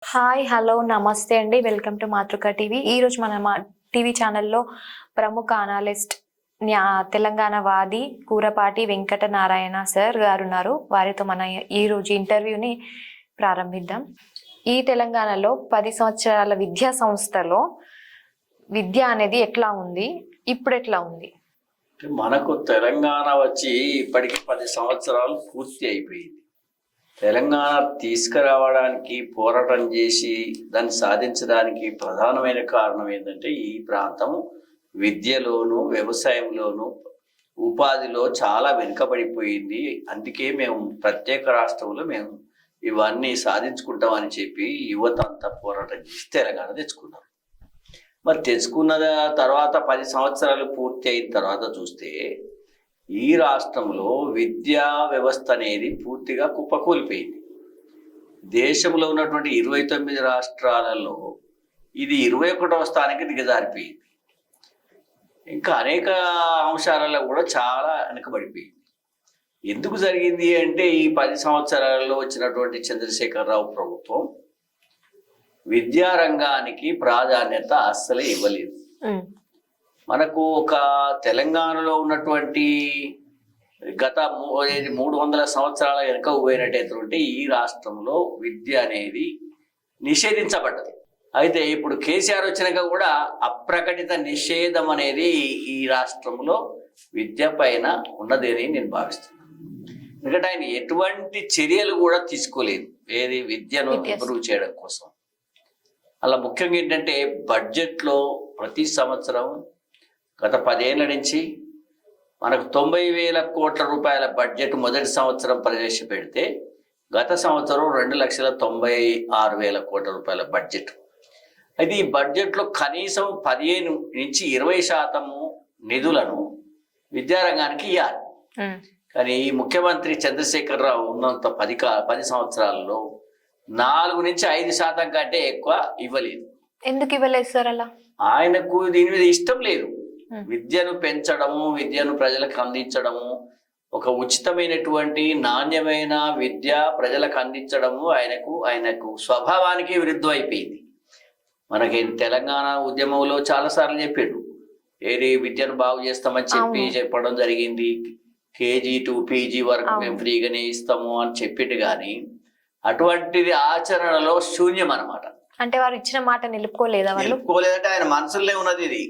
Hi, hello, నమస్తే అండి. Welcome to మాతృక టీవీ. ఈరోజు మన టీవీ ఛానల్లో ప్రముఖ అనలిస్ట్ తెలంగాణ వాది కూరపాటి వెంకట నారాయణ సార్ గారు ఉన్నారు. వారితో మన ఈరోజు ఇంటర్వ్యూని ప్రారంభిద్దాం. ఈ తెలంగాణలో 10 సంవత్సరాల విద్యా సంస్థలో విద్య అనేది ఎట్లా ఉంది, ఇప్పుడు ఎట్లా ఉంది? మనకు తెలంగాణ వచ్చి ఇప్పటికి 10 సంవత్సరాలు పూర్తి అయిపోయింది. తెలంగాణ తీసుకురావడానికి పోరాటం చేసి దాన్ని సాధించడానికి ప్రధానమైన కారణం ఏంటంటే ఈ ప్రాంతం విద్యలోను వ్యవసాయంలోను ఉపాధిలో చాలా వెనుకబడిపోయింది. అందుకే మేము ప్రత్యేక రాష్ట్రంలో మేము ఇవన్నీ సాధించుకుంటామని చెప్పి యువత అంతా పోరాటం చేసి తెలంగాణ తెచ్చుకున్నాం. మరి తెచ్చుకున్న తర్వాత 10 సంవత్సరాలు పూర్తి అయిన తర్వాత చూస్తే ఈ రాష్ట్రంలో విద్యా వ్యవస్థ అనేది పూర్తిగా కుప్పకూలిపోయింది. దేశంలో ఉన్నటువంటి 29 రాష్ట్రాలలో ఇది 21వ స్థానానికి దిగజారిపోయింది. ఇంకా అనేక అంశాలలో కూడా చాలా వెనుకబడిపోయింది. ఎందుకు జరిగింది అంటే ఈ 10 సంవత్సరాలలో వచ్చినటువంటి చంద్రశేఖరరావు ప్రభుత్వం విద్యారంగానికి ప్రాధాన్యత అస్సలే ఇవ్వలేదు. మనకు ఒక తెలంగాణలో ఉన్నటువంటి గత 300 సంవత్సరాల వెనుక పోయినట్టయితే ఈ రాష్ట్రంలో విద్య అనేది నిషేధించబడ్డది. అయితే ఇప్పుడు కేసీఆర్ వచ్చినాక కూడా అప్రకటిత నిషేధం అనేది ఈ రాష్ట్రంలో విద్య పైన ఉన్నదని నేను భావిస్తున్నాను. ఎందుకంటే ఆయన ఎటువంటి చర్యలు కూడా తీసుకోలేదు ఏది విద్యను ఇంప్రూవ్ చేయడం కోసం. అలా ముఖ్యంగా ఏంటంటే బడ్జెట్లో ప్రతి సంవత్సరం గత 10 ఏళ్ల నుంచి మనకు 90,000 కోట్ల రూపాయల బడ్జెట్ మొదటి సంవత్సరం ప్రవేశపెడితే గత సంవత్సరం 2,96,000 కోట్ల రూపాయల బడ్జెట్. అయితే ఈ బడ్జెట్లో కనీసం 15 నుంచి 20% నిధులను విద్యారంగానికి ఇవ్వాలి. కానీ ఈ ముఖ్యమంత్రి చంద్రశేఖరరావు ఉన్నంత 10 సంవత్సరాల్లో 4 నుంచి 5% కంటే ఎక్కువ ఇవ్వలేదు. ఎందుకు ఇవ్వలేదు సార్? అలా ఆయనకు దీని మీద ఇష్టం లేదు. విద్యను పెంచడము, విద్యను ప్రజలకు అందించడము, ఒక ఉచితమైనటువంటి నాణ్యమైన విద్య ప్రజలకు అందించడము ఆయనకు స్వభావానికి విరుద్ధం అయిపోయింది. మనకి తెలంగాణ ఉద్యమంలో చాలాసార్లు చెప్పాడు ఏది విద్యను బాగు చేస్తామని చెప్పడం జరిగింది. KG to PG వరకు మేము ఫ్రీగానే ఇస్తాము అని చెప్పిండు. కానీ అటువంటిది ఆచరణలో శూన్యం అన్నమాట. అంటే వారు ఇచ్చిన మాట నిలుపుకోలేదంటే ఆయన మనసులోనే ఉన్నది. ఇది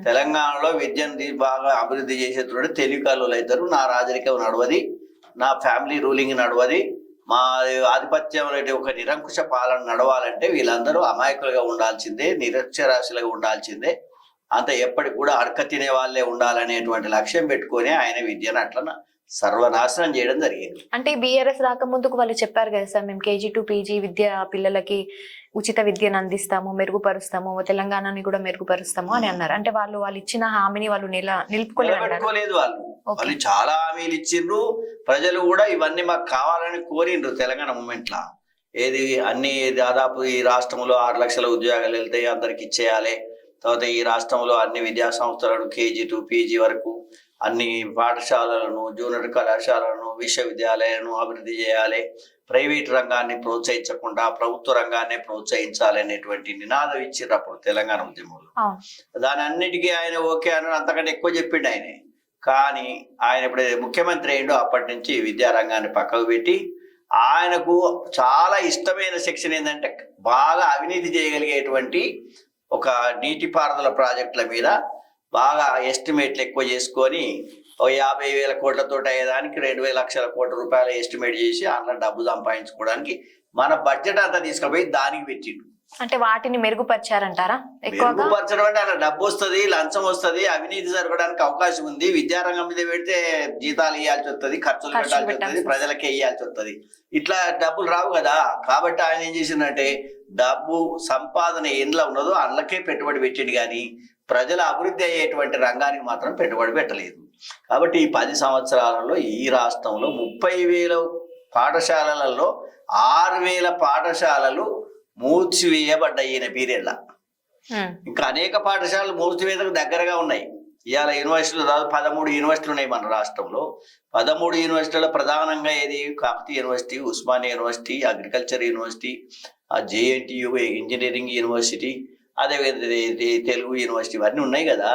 తెలంగాణలో విద్యను బాగా అభివృద్ధి చేసేటువంటి తెలివికల్లు అవుతారు, నా రాజరికం నడవది, నా ఫ్యామిలీ రూలింగ్ నడవది, మా ఆధిపత్యం ఒక నిరంకుశ పాలన నడవాలంటే వీళ్ళందరూ అమాయకులుగా ఉండాల్సిందే, నిరక్షరాస్యులుగా ఉండాల్సిందే, అంత ఎప్పటికి కూడా అడక తినే వాళ్ళే ఉండాలనేటువంటి లక్ష్యం పెట్టుకొని ఆయన విద్యను అట్లా సర్వనాశనం చేయడం జరిగింది. అంటే బీఆర్ఎస్ రాకముందుకు వాళ్ళు చెప్పారు కదా సార్, మేము KG to PG విద్య పిల్లలకి ఉచిత విద్యను అందిస్తాము, మెరుగుపరుస్తాము, తెలంగాణని కూడా మెరుగుపరుస్తాము అని అన్నారు. అంటే వాళ్ళు ఇచ్చిన హామీని వాళ్ళు నిలుపుకోలేదు. వాళ్ళు చాలా హామీలు ఇచ్చిండ్రు. ప్రజలు కూడా ఇవన్నీ మాకు కావాలని కోరిండ్రు. తెలంగాణ మూమెంట్ లా ఏది అన్ని దాదాపు ఈ రాష్ట్రంలో 6 లక్షల ఉద్యోగాలు వెళ్తాయి, అందరికి ఇచ్చేయాలి. తర్వాత ఈ రాష్ట్రంలో అన్ని విద్యా సంస్థలను KG to PG వరకు అన్ని పాఠశాలలను, జూనియర్ కళాశాలను, విశ్వవిద్యాలయాలను అభివృద్ధి చేయాలి, ప్రైవేట్ రంగాన్ని ప్రోత్సహించకుండా ప్రభుత్వ రంగాన్ని ప్రోత్సహించాలి అనేటువంటి నినాదం ఇచ్చిండ్రు అప్పుడు తెలంగాణ ఉద్యమంలో. దాని అన్నిటికీ ఆయన ఓకే అని అంతకంటే ఎక్కువ చెప్పిండు ఆయన. కానీ ఆయన ఇప్పుడు ముఖ్యమంత్రి అయిండో అప్పటి నుంచి విద్యారంగాన్ని పక్కకు పెట్టి ఆయనకు చాలా ఇష్టమైన సెక్షన్ ఏంటంటే బాగా అవినీతి చేయగలిగేటువంటి ఒక నీటిపారుదల ప్రాజెక్టుల మీద బాగా ఎస్టిమేట్లు ఎక్కువ చేసుకొని 50,000 కోట్లతో అయ్యేదానికి 2,000 లక్షల కోట్ల రూపాయలు ఎస్టిమేట్ చేసి అందులో డబ్బు సంపాదించుకోవడానికి మన బడ్జెట్ అంతా తీసుకుపోయి దానికి పెట్టిండు. అంటే వాటిని మెరుగుపరిచారంటారా? మెరుగుపరచడం అంటే అలా డబ్బు వస్తుంది, లంచం వస్తుంది, అవినీతి జరగడానికి అవకాశం ఉంది. విద్యారంగం మీద పెడితే జీతాలు ఇవ్వాల్సి వస్తుంది, ఖర్చులు పెట్టాల్సి వస్తుంది, ప్రజలకే ఇవ్వాల్సి వస్తుంది. ఇట్లా డబ్బులు రావు కదా. కాబట్టి ఆయన ఏం చేసిందంటే డబ్బు సంపాదన ఏంట్లో ఉన్నదో అందులోకే పెట్టుబడి పెట్టిండు. కానీ ప్రజల అభివృద్ధి అయ్యేటువంటి రంగానికి మాత్రం పెట్టుబడి పెట్టలేదు. కాబట్టి ఈ 10 సంవత్సరాలలో ఈ రాష్ట్రంలో 30,000 పాఠశాలలలో 6,000 పాఠశాలలు మూర్చివేయబడ్డాయి ఈయన పీరియడ్లా. ఇంకా అనేక పాఠశాలలు మూర్చివేతకు దగ్గరగా ఉన్నాయి. ఇవాళ యూనివర్సిటీలు దాదాపు 13 యూనివర్సిటీలు ఉన్నాయి మన రాష్ట్రంలో. 13 యూనివర్సిటీల ప్రధానంగా ఏది Kakatiya university, Osmania university, agriculture university, JNTU engineering university, అదేవిధంగా తెలుగు యూనివర్సిటీ, ఇవన్నీ ఉన్నాయి కదా.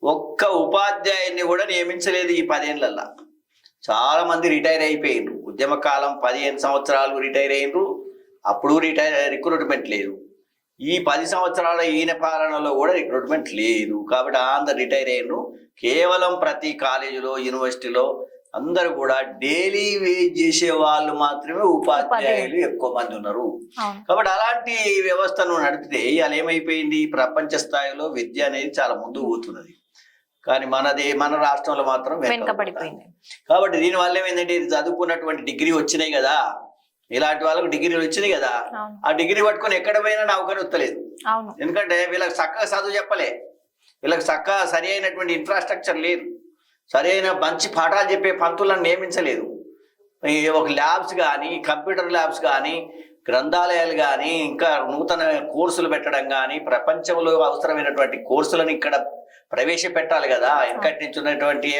ఒక్క ఉపాధ్యాయుని కూడా నియమించలేదు ఈ 10 ఏళ్లలో. చాలా మంది రిటైర్ అయిపోయిండ్రు. ఉద్యమ కాలం 15 సంవత్సరాలు రిటైర్ అయినరు, అప్పుడు రిక్రూట్మెంట్ లేదు. ఈ 10 సంవత్సరాల ఈయన పాలనలో కూడా రిక్రూట్మెంట్ లేదు. కాబట్టి అందరు రిటైర్ అయినరు. కేవలం ప్రతి కాలేజీలో, యూనివర్సిటీలో అందరూ కూడా డైలీ వేజ్ చేసే వాళ్ళు మాత్రమే ఉపాధ్యాయులు ఎక్కువ మంది ఉన్నారు. కాబట్టి అలాంటి వ్యవస్థను నడిపితే ఇవాళ ఏమైపోయింది, ప్రపంచ స్థాయిలో విద్య అనేది చాలా ముందుకు పోతున్నది. కానీ మన రాష్ట్రంలో మాత్రం వెనుకబడిపోయింది. కాబట్టి దీనివల్ల ఏమైందంటే, ఇది చదువుకున్నటువంటి డిగ్రీ వచ్చినాయి కదా, ఇలాంటి వాళ్ళకు డిగ్రీలు వచ్చినాయి కదా, ఆ డిగ్రీ పట్టుకొని ఎక్కడ పోయినా నౌకరి వస్తలేదు. ఎందుకంటే వీళ్ళకి చక్కగా చదువు చెప్పలే, వీళ్ళకి చక్కగా సరి అయినటువంటి ఇన్ఫ్రాస్ట్రక్చర్ లేదు, సరి అయిన మంచి పాఠాలు చెప్పే పంతులను నియమించలేదు. ఒక ల్యాబ్స్ కానీ, కంప్యూటర్ ల్యాబ్స్ కానీ, గ్రంథాలయాలు కానీ, ఇంకా నూతన కోర్సులు పెట్టడం కానీ, ప్రపంచంలో అవసరమైనటువంటి కోర్సులను ఇక్కడ ప్రవేశపెట్టాలి కదా. వెనకటి నుంచి ఉన్నటువంటి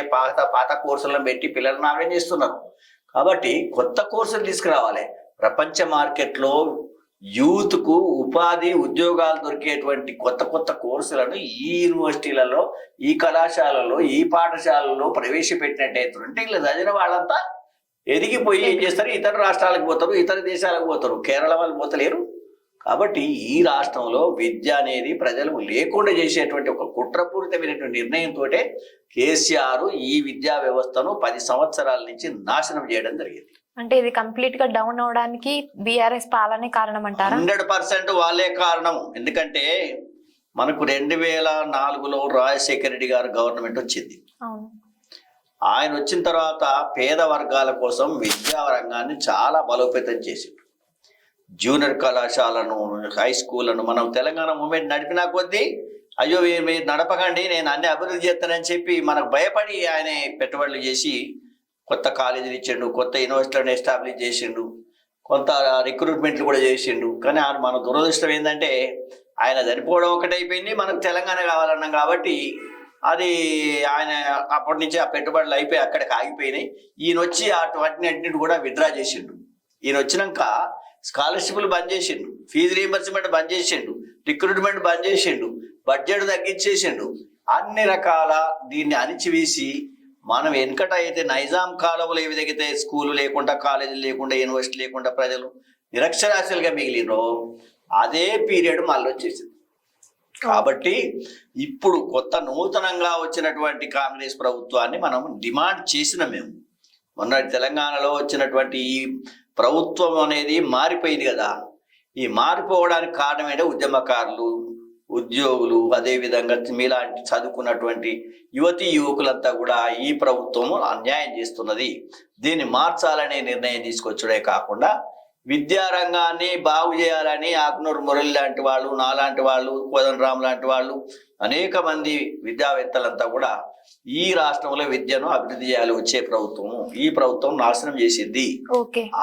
పాత కోర్సులను పెట్టి పిల్లలను ఆవేం చేస్తున్నారు. కాబట్టి కొత్త కోర్సులు తీసుకురావాలి. ప్రపంచ మార్కెట్లో యూత్కు ఉపాధి ఉద్యోగాలు దొరికేటువంటి కొత్త కోర్సులను ఈ యూనివర్సిటీలలో, ఈ కళాశాలలో, ఈ పాఠశాలలో ప్రవేశపెట్టినట్టయితే ఇలా చదివిన వాళ్ళంతా ఎదిగిపోయి ఏం చేస్తారు, ఇతర రాష్ట్రాలకు పోతారు, ఇతర దేశాలకు పోతారు. కేరళ వాళ్ళు పోతలేరు. కాబట్టి ఈ రాష్ట్రంలో విద్య అనేది ప్రజలకు లేకుండా చేసేటువంటి ఒక కుట్రపూరితమైనటువంటి నిర్ణయంతో కేసీఆర్ ఈ విద్యా వ్యవస్థను 10 సంవత్సరాల నుంచి నాశనం చేయడం జరిగింది. అంటే ఇది కంప్లీట్ గా డౌన్ అవడానికి బీఆర్ఎస్ పాలనే కారణం అంటారా? 100% వాళ్ళే కారణం. ఎందుకంటే మనకు 2004లో రాజశేఖర రెడ్డి గారు గవర్నమెంట్ వచ్చింది. ఆయన వచ్చిన తర్వాత పేద వర్గాల కోసం విద్యా రంగాన్ని చాలా బలోపేతం చేసింది. జూనియర్ కళాశాలను, హై స్కూళ్లను మనం తెలంగాణ మూమెంట్ నడిపినా కొద్దీ అయ్యో మీరు నడపకండి, నేను అన్ని అభివృద్ధి చేస్తానని చెప్పి మనకు భయపడి ఆయన పెట్టుబడులు చేసి కొత్త కాలేజీలు ఇచ్చిండు, కొత్త యూనివర్సిటీలను ఎస్టాబ్లిష్ చేసిండు, కొంత రిక్రూట్మెంట్లు కూడా చేసిండు. కానీ మన దురదృష్టం ఏంటంటే ఆయన చనిపోవడం ఒకటైపోయింది, మనకు తెలంగాణ కావాలన్నాం కాబట్టి అది ఆయన అప్పటి నుంచి ఆ పెట్టుబడులు అయిపోయి అక్కడికి ఆగిపోయినాయి. ఈయన వచ్చి వాటిని కూడా విత్డ్రా చేసిండు. ఈయన వచ్చినాక స్కాలర్షిప్లు బంద్ చేసిండు, ఫీజు రీయింబర్స్మెంట్ బంద్ చేసిండు, రిక్రూట్మెంట్ బంద్ చేసిండు, బడ్జెట్ తగ్గించేసిండు. అన్ని రకాల దీన్ని అణిచివేసి మనం వెనకట అయితే నైజాం కాలంలో ఏ విధంగా స్కూలు లేకుండా, కాలేజీలు లేకుండా, యూనివర్సిటీ లేకుండా ప్రజలు నిరక్షరాస్యులుగా మిగిలినో అదే పీరియడ్ మళ్ళీ వచ్చేసింది. కాబట్టి ఇప్పుడు కొత్త నూతనంగా వచ్చినటువంటి కాంగ్రెస్ ప్రభుత్వాన్ని మనం డిమాండ్ చేసిన మేము. మొన్న తెలంగాణలో వచ్చినటువంటి ఈ ప్రభుత్వం అనేది మారిపోయింది కదా. ఈ మారిపోవడానికి కారణం ఏంటంటే ఉద్యమకారులు, ఉద్యోగులు, అదేవిధంగా మీలాంటి చదువుకున్నటువంటి యువతీ యువకులంతా కూడా ఈ ప్రభుత్వము అన్యాయం చేస్తున్నది, దీన్ని మార్చాలనే నిర్ణయం తీసుకొచ్చడే కాకుండా విద్యారంగాన్ని బాగు చేయాలని ఆకునూరు మురళి లాంటి వాళ్ళు, నాలాంటి వాళ్ళు, కోదండరామ్ లాంటి వాళ్ళు, అనేక మంది విద్యావేత్తలంతా కూడా ఈ రాష్ట్రంలో విద్యను అభివృద్ధి చేయాలి వచ్చే ప్రభుత్వము, ఈ ప్రభుత్వం నాశనం చేసింది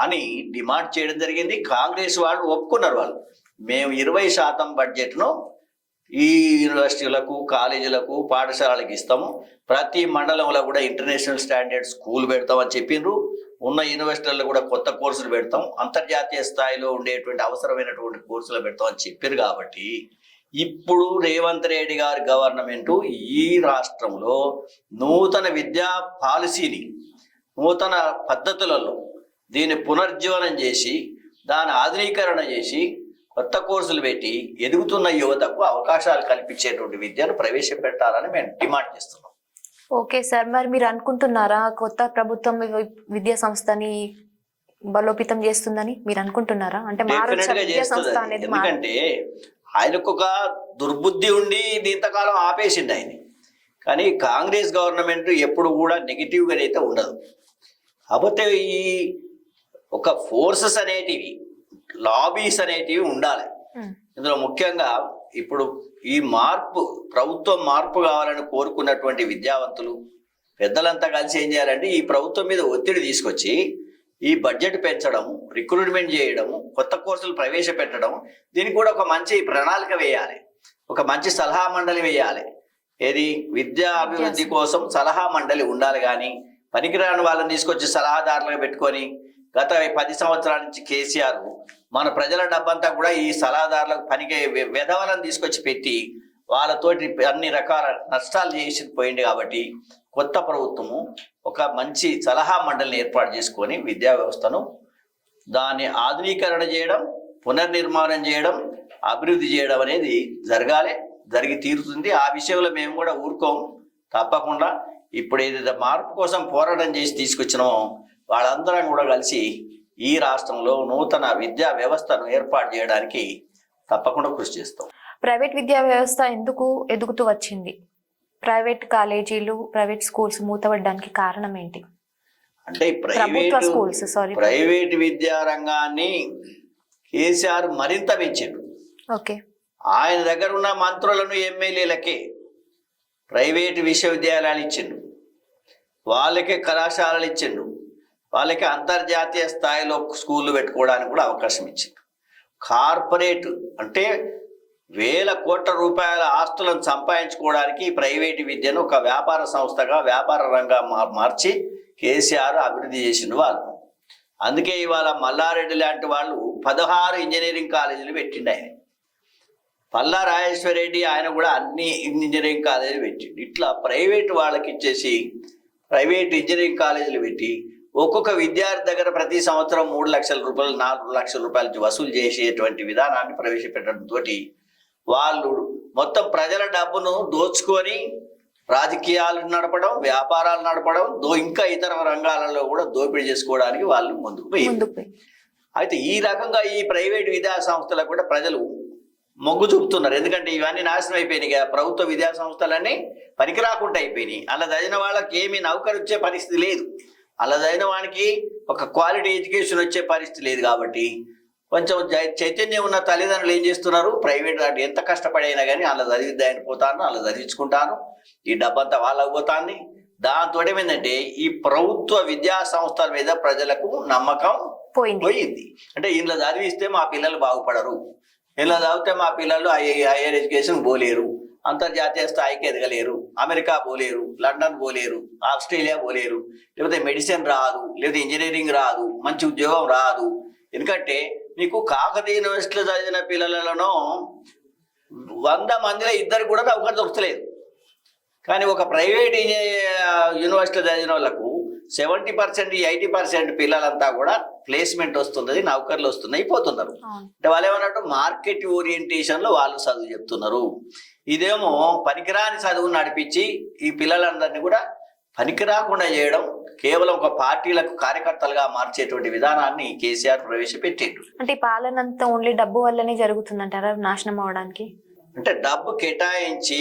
అని డిమాండ్ చేయడం జరిగింది. కాంగ్రెస్ వాళ్ళు ఒప్పుకున్నారు. వాళ్ళు మేము 20% బడ్జెట్ను ఈ యూనివర్సిటీలకు, కాలేజీలకు, పాఠశాలలకు ఇస్తాము, ప్రతి మండలంలో కూడా ఇంటర్నేషనల్ స్టాండర్డ్ స్కూల్ పెడతామని చెప్పిండ్రు. ఉన్న యూనివర్సిటీల్లో కూడా కొత్త కోర్సులు పెడతాం, అంతర్జాతీయ స్థాయిలో ఉండేటువంటి అవసరమైనటువంటి కోర్సులు పెడతామని చెప్పారు. కాబట్టి ఇప్పుడు రేవంత్ రెడ్డి గారి గవర్నమెంట్ ఈ రాష్ట్రంలో నూతన విద్యా పాలసీని, నూతన పద్ధతులలో దీన్ని పునర్జీవనం చేసి, దాని ఆధునీకరణ చేసి, కొత్త కోర్సులు పెట్టి ఎదుగుతున్న యువతకు అవకాశాలు కల్పించేటువంటి విద్యను ప్రవేశపెట్టాలని మేము డిమాండ్ చేస్తున్నాం. ఓకే సార్, మరి మీరు అనుకుంటున్నారా కొత్త ప్రభుత్వం విద్యా సంస్థని బలోపేతం చేస్తుందని మీరు అనుకుంటున్నారా? అంటే ఎందుకంటే ఆయనకు ఒక దుర్బుద్ధి ఉండి ఇంతకాలం ఆపేసింది ఆయన. కానీ కాంగ్రెస్ గవర్నమెంట్ ఎప్పుడు కూడా నెగిటివ్గా అయితే ఉండదు. కాకపోతే ఈ ఒక ఫోర్సెస్ అనేటివి, లాబీస్ అనేటివి ఉండాలి. ఇందులో ముఖ్యంగా ఇప్పుడు ఈ ప్రభుత్వం మార్పు కావాలని కోరుకున్నటువంటి విద్యావంతులు, పెద్దలంతా కలిసి ఏం చేయాలంటే ఈ ప్రభుత్వం మీద ఒత్తిడి తీసుకొచ్చి ఈ బడ్జెట్ పెంచడం, రిక్రూట్మెంట్ చేయడం, కొత్త కోర్సులు ప్రవేశపెట్టడం, దీనికి కూడా ఒక మంచి ప్రణాళిక వేయాలి, ఒక మంచి సలహా మండలి వేయాలి. ఏది విద్యా అభివృద్ధి కోసం సలహా మండలి ఉండాలి, కానీ పనికిరాని వాళ్ళని తీసుకొచ్చి సలహాదారులుగా పెట్టుకొని గత 10 సంవత్సరాల నుంచి కేసీఆర్ మన ప్రజల డబ్బంతా కూడా ఈ సలహాదారులకు పనికి వెధవలను తీసుకొచ్చి పెట్టి వాళ్ళతోటి అన్ని రకాల నష్టాలు చేసి పోయింది. కాబట్టి కొత్త ప్రభుత్వము ఒక మంచి సలహా మండలిని ఏర్పాటు చేసుకొని విద్యా వ్యవస్థను దాన్ని ఆధునీకరణ చేయడం, పునర్నిర్మాణం చేయడం, అభివృద్ధి చేయడం అనేది జరగాలి, జరిగి తీరుతుంది. ఆ విషయంలో మేము కూడా ఊరుకోము. తప్పకుండా ఇప్పుడు ఏదైతే మార్పు కోసం పోరాటం చేసి తీసుకొచ్చినామో వాళ్ళందరం కూడా కలిసి ఈ రాష్ట్రంలో నూతన విద్యా వ్యవస్థను ఏర్పాటు చేయడానికి తప్పకుండా కృషి చేస్తాం. ప్రైవేట్ విద్యా వ్యవస్థ ఎందుకు ఎదుగుతూ వచ్చింది? ప్రైవేట్ కాలేజీలు, ప్రైవేట్ స్కూల్స్ మూతపడడానికి కారణం ఏంటి? అంటే ప్రైవేట్ విద్యా రంగాన్ని కేసీఆర్ మరింత పెంచాడు. ఓకే, ఆయన దగ్గర ఉన్న మంత్రులను ఎమ్మెల్యేలకే ప్రైవేటు విశ్వవిద్యాలయాలు ఇచ్చిండు, వాళ్ళకే కళాశాలలు ఇచ్చిండు, వాళ్ళకి అంతర్జాతీయ స్థాయిలో స్కూళ్ళు పెట్టుకోవడానికి కూడా అవకాశం ఇచ్చిండు. కార్పొరేట్ అంటే వేల కోట్ల రూపాయల ఆస్తులను సంపాదించుకోవడానికి ప్రైవేటు విద్యను ఒక వ్యాపార సంస్థగా, వ్యాపార రంగంగా మార్చి కేసీఆర్ అభివృద్ధి చేసిన వాళ్ళు. అందుకే ఇవాళ మల్లారెడ్డి లాంటి వాళ్ళు 16 ఇంజనీరింగ్ కాలేజీలు పెట్టిండు. ఆయన పల్లా రాజేశ్వర రెడ్డి ఆయన కూడా అన్ని ఇంజనీరింగ్ కాలేజీలు పెట్టిండు. ఇట్లా ప్రైవేట్ వాళ్ళకి ఇచ్చేసి ప్రైవేట్ ఇంజనీరింగ్ కాలేజీలు పెట్టి ఒక్కొక్క విద్యార్థి దగ్గర ప్రతి సంవత్సరం 3 లక్షల రూపాయలు, 4 లక్షల రూపాయలు వసూలు చేసేటువంటి విధానాన్ని ప్రవేశపెట్టడంతో వాళ్ళు మొత్తం ప్రజల డబ్బును దోచుకొని రాజకీయాలు నడపడం, వ్యాపారాలు నడపడం, ఇంకా ఇతర రంగాలలో కూడా దోపిడీ చేసుకోవడానికి వాళ్ళు ముందుకు పోయి. అయితే ఈ రకంగా ఈ ప్రైవేట్ విద్యా సంస్థలకు కూడా ప్రజలు మొగ్గు చూపుతున్నారు. ఎందుకంటే ఇవన్నీ నాశనం అయిపోయినాయి కదా, ప్రభుత్వ విద్యా సంస్థలన్నీ పనికి రాకుండా అయిపోయినాయి. అలా చదివిన వాళ్ళకి ఏమీ నౌకరు వచ్చే పరిస్థితి లేదు, అలా చదివిన వానికి ఒక క్వాలిటీ ఎడ్యుకేషన్ వచ్చే పరిస్థితి లేదు. కాబట్టి కొంచెం చైతన్యం ఉన్న తల్లిదండ్రులు ఏం చేస్తున్నారు, ప్రైవేట్ దాటి ఎంత కష్టపడైనా కానీ అలా చదివిద్దాయని పోతాను, అలా చదివించుకుంటాను, ఈ డబ్బంతా వాళ్ళకు పోతాన్ని. దాంతో ఏమైందంటే ఈ ప్రభుత్వ విద్యా సంస్థల మీద ప్రజలకు నమ్మకం పోయింది. అంటే ఇంట్లో చదివిస్తే మా పిల్లలు బాగుపడరు, ఇలా చదివితే మా పిల్లలు హైయర్ ఎడ్యుకేషన్ పోలేరు, అంతర్జాతీయ స్థాయికి ఎదగలేరు, అమెరికా పోలేరు, లండన్ పోలేరు, ఆస్ట్రేలియా పోలేరు, లేకపోతే మెడిసిన్ రాదు, లేకపోతే ఇంజనీరింగ్ రాదు, మంచి ఉద్యోగం రాదు. ఎందుకంటే నీకు కాకతీయ యూనివర్సిటీలో చదివిన పిల్లలను 100 మందిలో 2 కూడా నౌకరు దొరకలేదు. కానీ ఒక ప్రైవేట్ యూనివర్సిటీలో చదివిన వాళ్ళకు 70%, 80% పిల్లలంతా కూడా ప్లేస్మెంట్ వస్తున్నది, నౌకర్లు వస్తున్నాయి, పోతున్నారు. అంటే వాళ్ళు ఏమన్నట్టు మార్కెట్ ఓరియంటేషన్లో వాళ్ళు చదువు చెప్తున్నారు. ఇదేమో పనికిరాని చదువును నడిపించి ఈ పిల్లలందరినీ కూడా పనికి రాకుండా చేయడం, కేవలం ఒక పార్టీలకు కార్యకర్తలుగా మార్చేటువంటి విధానాన్ని కేసీఆర్ ప్రవేశపెట్టిండు. అంటే పాలనంతా ఓన్లీ డబ్బు వల్లనే జరుగుతుందంటారా నాశనం అవడానికి? అంటే డబ్బు కేటాయించి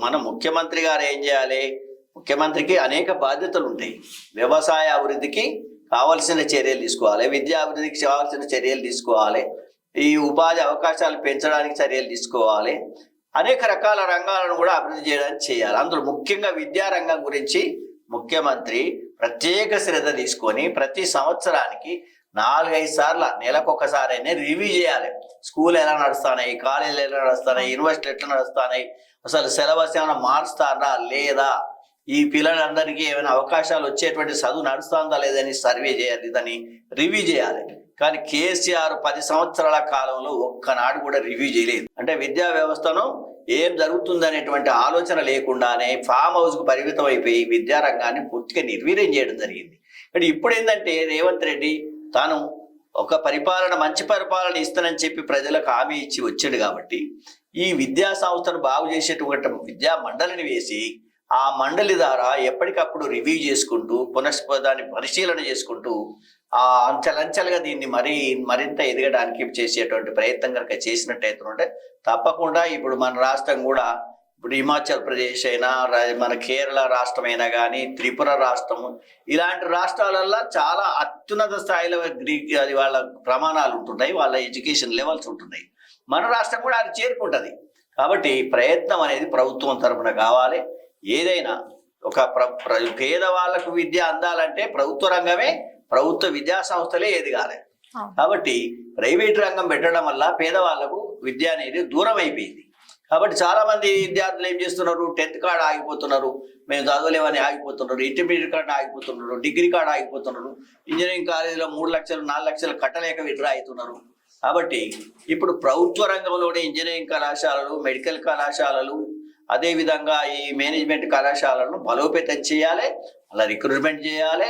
మన ముఖ్యమంత్రి గారు ఏం చేయాలి, ముఖ్యమంత్రికి అనేక బాధ్యతలు ఉంటాయి. వ్యవసాయ అభివృద్ధికి కావలసిన చర్యలు తీసుకోవాలి, విద్యా అభివృద్ధికి కావాల్సిన చర్యలు తీసుకోవాలి, ఈ ఉపాధి అవకాశాలు పెంచడానికి చర్యలు తీసుకోవాలి, అనేక రకాల రంగాలను కూడా అభివృద్ధి చేయడానికి చేయాలి. అందులో ముఖ్యంగా విద్యా రంగం గురించి ముఖ్యమంత్రి ప్రత్యేక శ్రద్ధ తీసుకొని ప్రతి సంవత్సరానికి 4-5 సార్లు నెలకొకసారి అయినా రివ్యూ చేయాలి. స్కూల్ ఎలా నడుస్తున్నాయి, కాలేజీలు ఎలా నడుస్తున్నాయి, యూనివర్సిటీలు ఎట్లా నడుస్తున్నాయి, అసలు సిలబస్ ఏమైనా మారుస్తారా లేదా, ఈ పిల్లలందరికీ ఏమైనా అవకాశాలు వచ్చేటువంటి చదువు నడుస్తుందా లేదని సర్వే చేయాలి, దాన్ని రివ్యూ చేయాలి. కానీ కేసీఆర్ 10 సంవత్సరాల కాలంలో ఒక్కనాడు కూడా రివ్యూ చేయలేదు. అంటే విద్యా వ్యవస్థను ఏం జరుగుతుంది అనేటువంటి ఆలోచన లేకుండానే ఫామ్ హౌస్కు పరిమితం అయిపోయి విద్యారంగాన్ని పూర్తిగా నిర్వీర్యం చేయడం జరిగింది. అంటే ఇప్పుడు ఏంటంటే రేవంత్ రెడ్డి తాను ఒక మంచి పరిపాలన ఇస్తానని చెప్పి ప్రజలకు హామీ ఇచ్చి వచ్చాడు. కాబట్టి ఈ విద్యా సంస్థను బాగు చేసేటువంటి విద్యా మండలిని వేసి ఆ మండలి ద్వారా ఎప్పటికప్పుడు రివ్యూ చేసుకుంటూ దాన్ని పరిశీలన చేసుకుంటూ ఆ అంచెలంచెలుగా దీన్ని మరింత ఎదగడానికి చేసేటువంటి ప్రయత్నం కనుక చేసినట్టయితే తప్పకుండా ఇప్పుడు మన రాష్ట్రం కూడా, ఇప్పుడు హిమాచల్ ప్రదేశ్ అయినా, మన కేరళ రాష్ట్రం అయినా కానీ, త్రిపుర రాష్ట్రము, ఇలాంటి రాష్ట్రాలల్లో చాలా అత్యున్నత స్థాయిలో అది వాళ్ళ ప్రమాణాలు ఉంటున్నాయి, వాళ్ళ ఎడ్యుకేషన్ లెవెల్స్ ఉంటున్నాయి. మన రాష్ట్రం కూడా అది చేరుకుంటుంది. కాబట్టి ప్రయత్నం అనేది ప్రభుత్వం తరఫున కావాలి. ఏదైనా ఒక పేదవాళ్లకు విద్య అందాలంటే ప్రభుత్వ రంగమే, ప్రభుత్వ విద్యా సంస్థలే ఎదగాలి. కాబట్టి ప్రైవేట్ రంగం పెట్టడం వల్ల పేదవాళ్లకు విద్య అనేది దూరం అయిపోయింది. కాబట్టి చాలా మంది విద్యార్థులు ఏం చేస్తున్నారు, 10th కాడ ఆగిపోతున్నారు, మేము చదవలేమని ఆగిపోతున్నారు, ఇంటర్మీడియట్ కాడ ఆగిపోతున్నారు, డిగ్రీ కాడ ఆగిపోతున్నారు, ఇంజనీరింగ్ కాలేజీలో 3 లక్షలు 4 లక్షలు కట్టలేక విడ్రా అవుతున్నారు. కాబట్టి ఇప్పుడు ప్రభుత్వ రంగంలోనే ఇంజనీరింగ్ కళాశాలలు, మెడికల్ కళాశాలలు, అదేవిధంగా ఈ మేనేజ్మెంట్ కళాశాలను బలోపేతం చేయాలి, అలా రిక్రూట్మెంట్ చేయాలి,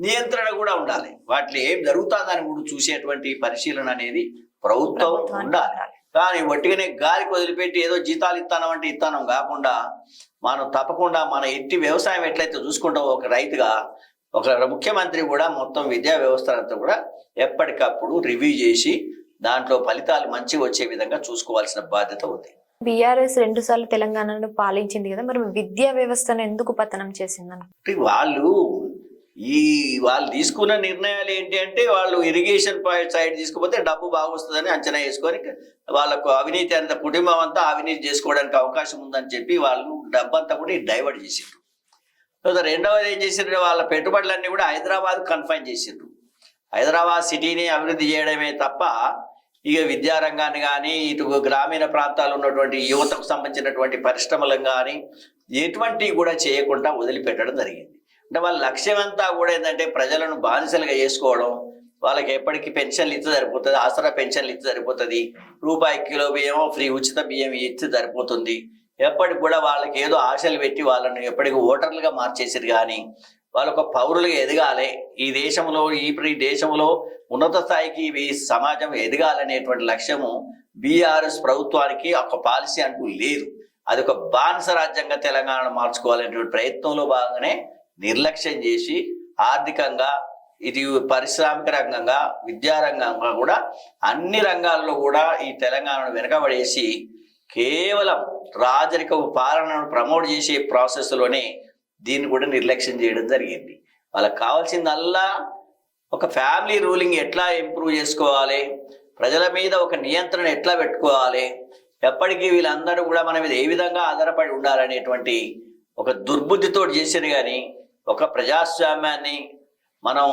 నియంత్రణ కూడా ఉండాలి. వాటిలో ఏం జరుగుతుందని కూడా చూసేటువంటి పరిశీలన అనేది ప్రభుత్వం ఉండాలి. కానీ ఒట్టిగానే గాలికి వదిలిపెట్టి ఏదో జీతాలు ఇస్తానంటే ఇస్తానం కాకుండా మనం తప్పకుండా మన ఇంటి వ్యవసాయం ఎట్లయితే చూసుకుంటామో ఒక రైతుగా, ఒక ముఖ్యమంత్రి కూడా మొత్తం విద్యా వ్యవస్థ అంతా కూడా ఎప్పటికప్పుడు రివ్యూ చేసి దాంట్లో ఫలితాలు మంచిగా వచ్చే విధంగా చూసుకోవాల్సిన బాధ్యత ఉంది. బీఆర్ఎస్ 2 సార్లు తెలంగాణను పాలించింది కదా, మరి విద్యా వ్యవస్థను ఎందుకు పతనం చేసిందని? వాళ్ళు తీసుకున్న నిర్ణయాలు ఏంటి అంటే, వాళ్ళు ఇరిగేషన్ సైడ్ తీసుకుపోతే డబ్బు బాగా వస్తుందని అంచనా వేసుకొని వాళ్ళకు అవినీతి అంత కుటుంబం అంతా అవినీతి చేసుకోవడానికి అవకాశం ఉందని చెప్పి వాళ్ళు డబ్బంతా కూడా డైవర్ట్ చేసిండ్రు. తర్వాత రెండవది ఏం చేసిండ్రు, వాళ్ళ పెట్టుబడులన్నీ కూడా హైదరాబాద్ కన్ఫైన్ చేసిండ్రు. హైదరాబాద్ సిటీని అభివృద్ధి చేయడమే తప్ప ఇక విద్యారంగాన్ని కానీ, ఇటు గ్రామీణ ప్రాంతాల్లో ఉన్నటువంటి యువతకు సంబంధించినటువంటి పరిశ్రమలను కానీ ఎటువంటివి కూడా చేయకుండా వదిలిపెట్టడం జరిగింది. అంటే వాళ్ళ లక్ష్యం అంతా కూడా ఏంటంటే ప్రజలను బానిసలుగా చేసుకోవడం. వాళ్ళకి ఎప్పటికీ పెన్షన్లు ఇస్తే సరిపోతుంది, ఆసరా పెన్షన్లు ఇస్తే సరిపోతుంది, రూపాయి కిలో బియ్యం ఫ్రీ ఉచిత బియ్యం ఇస్తే సరిపోతుంది. ఎప్పటికి కూడా వాళ్ళకి ఏదో ఆశలు పెట్టి వాళ్ళను ఎప్పటికీ ఓటర్లుగా మార్చేసారు. కానీ వాళ్ళొక పౌరులుగా ఎదగాలి, ఈ దేశంలో ఈ దేశంలో ఉన్నత స్థాయికి ఈ సమాజం ఎదగాలనేటువంటి లక్ష్యము బీఆర్ఎస్ ప్రభుత్వానికి ఒక పాలసీ అంటూ లేదు. అది ఒక బానిస రాజ్యంగా తెలంగాణ మార్చుకోవాలనేటువంటి ప్రయత్నంలో భాగంగానే నిర్లక్ష్యం చేసి ఆర్థికంగా, ఇది పారిశ్రామిక రంగంగా, విద్యారంగంగా కూడా అన్ని రంగాల్లో కూడా ఈ తెలంగాణను వెనకబడేసి కేవలం రాజరిక పాలనను ప్రమోట్ చేసే ప్రాసెస్లోనే దీన్ని కూడా నిర్లక్ష్యం చేయడం జరిగింది. వాళ్ళకి కావాల్సిందల్లా ఒక ఫ్యామిలీ రూలింగ్ ఎట్లా ఇంప్రూవ్ చేసుకోవాలి, ప్రజల మీద ఒక నియంత్రణ ఎట్లా పెట్టుకోవాలి, ఎప్పటికీ వీళ్ళందరూ కూడా మన మీద ఏ విధంగా ఆధారపడి ఉండాలనేటువంటి ఒక దుర్బుద్ధితో చేసేది. కానీ ఒక ప్రజాస్వామ్యాన్ని మనం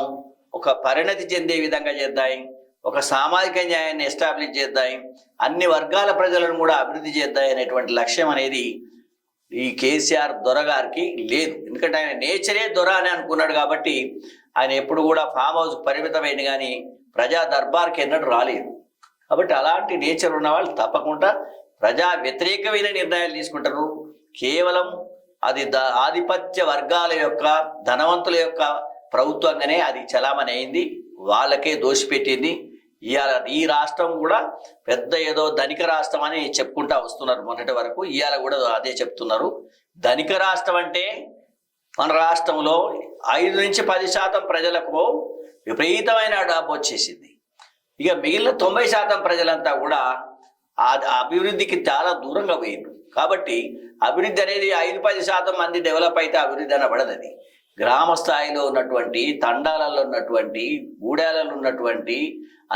ఒక పరిణతి చెందే విధంగా చేద్దాం, ఒక సామాజిక న్యాయాన్ని ఎస్టాబ్లిష్ చేద్దాం, అన్ని వర్గాల ప్రజలను కూడా అభివృద్ధి చేద్దాం అనేటువంటి లక్ష్యం అనేది ఈ కేసీఆర్ దొర గారికి లేదు. ఎందుకంటే ఆయన నేచరే దొర అని అనుకున్నాడు. కాబట్టి ఆయన ఎప్పుడు కూడా ఫామ్ హౌస్ పరిమితమైంది కానీ ప్రజా దర్బార్కి ఎన్నడూ రాలేదు. కాబట్టి అలాంటి నేచర్ ఉన్న వాళ్ళు తప్పకుండా ప్రజా వ్యతిరేకమైన నిర్ణయాలు తీసుకుంటారు. కేవలం అది ఆధిపత్య వర్గాల యొక్క, ధనవంతుల యొక్క ప్రభుత్వంగానే అది చలామణి అయింది, వాళ్ళకే దోషిపెట్టింది. ఇవాళ ఈ రాష్ట్రం కూడా పెద్ద ఏదో ధనిక రాష్ట్రం అని చెప్పుకుంటా వస్తున్నారు మొన్నటి వరకు. ఇవాళ కూడా అదే చెప్తున్నారు. ధనిక రాష్ట్రం అంటే మన రాష్ట్రంలో 5 నుంచి 10% ప్రజలకు విపరీతమైన డబ్బు వచ్చేసింది. ఇక మిగిలిన 90% ప్రజలంతా కూడా ఆ అభివృద్ధికి చాలా దూరంగా పోయింది. కాబట్టి అభివృద్ధి అనేది 5-10% మంది డెవలప్ అయితే అభివృద్ధి అనబడదని. గ్రామ స్థాయిలో ఉన్నటువంటి, తండాలలో ఉన్నటువంటి, గూడాలలో ఉన్నటువంటి,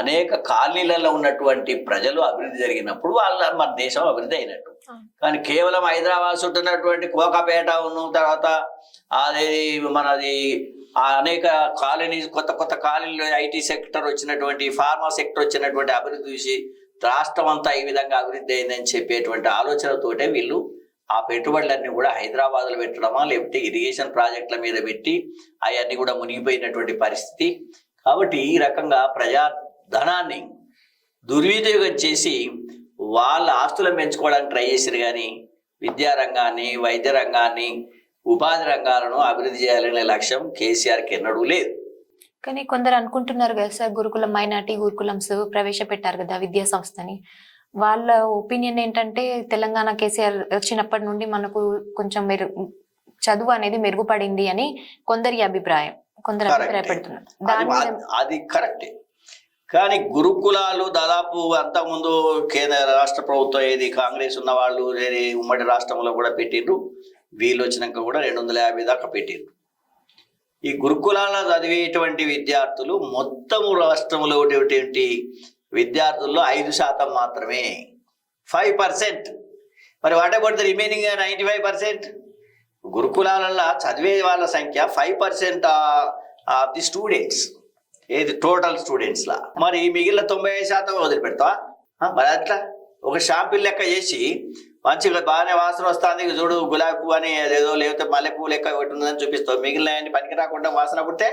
అనేక కాలనీలలో ఉన్నటువంటి ప్రజలు అభివృద్ధి జరిగినప్పుడు మన దేశం అభివృద్ధి అయినట్టు. కానీ కేవలం హైదరాబాద్ చుట్టూ ఉన్నటువంటి కోకాపేట తర్వాత అదే మనది అనేక కాలనీస్, కొత్త కాలనీలో ఐటీ సెక్టర్ వచ్చినటువంటి, ఫార్మా సెక్టర్ వచ్చినటువంటి అభివృద్ధి చూసి రాష్ట్రం అంతా ఈ విధంగా అభివృద్ధి అయిందని చెప్పేటువంటి ఆలోచనతోటే వీళ్ళు ఆ పెట్టుబడులన్నీ కూడా హైదరాబాద్లో పెట్టడమా, లేకపోతే ఇరిగేషన్ ప్రాజెక్టుల మీద పెట్టి అవన్నీ కూడా మునిగిపోయినటువంటి పరిస్థితి. కాబట్టి ఈ రకంగా ప్రజా ధనాన్ని దుర్వినియోగం చేసి వాళ్ళ ఆస్తులను పెంచుకోవడానికి ట్రై చేశారు. కానీ విద్యారంగాన్ని, వైద్య రంగాన్ని, ఉపాధి రంగాలను అభివృద్ధి చేయాలనే లక్ష్యం కేసీఆర్కి ఎన్నడూ లేదు. కానీ కొందరు అనుకుంటున్నారు కదా సార్, గురుకులం, మైనార్టీ గురుకులమ్స్ ప్రవేశపెట్టారు కదా విద్యా సంస్థని. వాళ్ళ ఒపీనియన్ ఏంటంటే తెలంగాణ కేసీఆర్ వచ్చినప్పటి నుండి మనకు కొంచెం చదువు అనేది మెరుగుపడింది అని కొందరి అభిప్రాయం, కొందరు అభిప్రాయపడుతున్నారు. అది కరెక్టే. కానీ గురుకులాలు దాదాపు అంతకుముందు కేంద్ర రాష్ట్ర ప్రభుత్వం ఏది కాంగ్రెస్ ఉన్న వాళ్ళు ఉమ్మడి రాష్ట్రంలో కూడా పెట్టిండ్రు. వీళ్ళు వచ్చినాక కూడా 250 దాకా పెట్టిండ్రు. ఈ గురుకులాల్లో చదివేటువంటి విద్యార్థులు మొత్తము రాష్ట్రంలో ఉండేటువంటి విద్యార్థుల్లో 5% మాత్రమే, 5%. మరి వాట్ అబౌట్ ద రిమైనింగ్ 95%? గురుకులాలలో చదివే వాళ్ళ సంఖ్య 5% ఆఫ్ ది స్టూడెంట్స్, ఏది టోటల్ స్టూడెంట్స్లా. మరి మిగిలిన 95% వదిలిపెడతావా? మరి అట్లా ఒక షాంపిల్ లెక్క చేసి మంచిగా బాగానే వాసన వస్తుంది, చూడు గులాబీ పువ్వు అని ఏదో లేకపోతే మల్లె పువ్వు లెక్క ఒకటి ఉందని చూపిస్తావు, మిగిలిన పనికి రాకుండా వాసన పుడితే.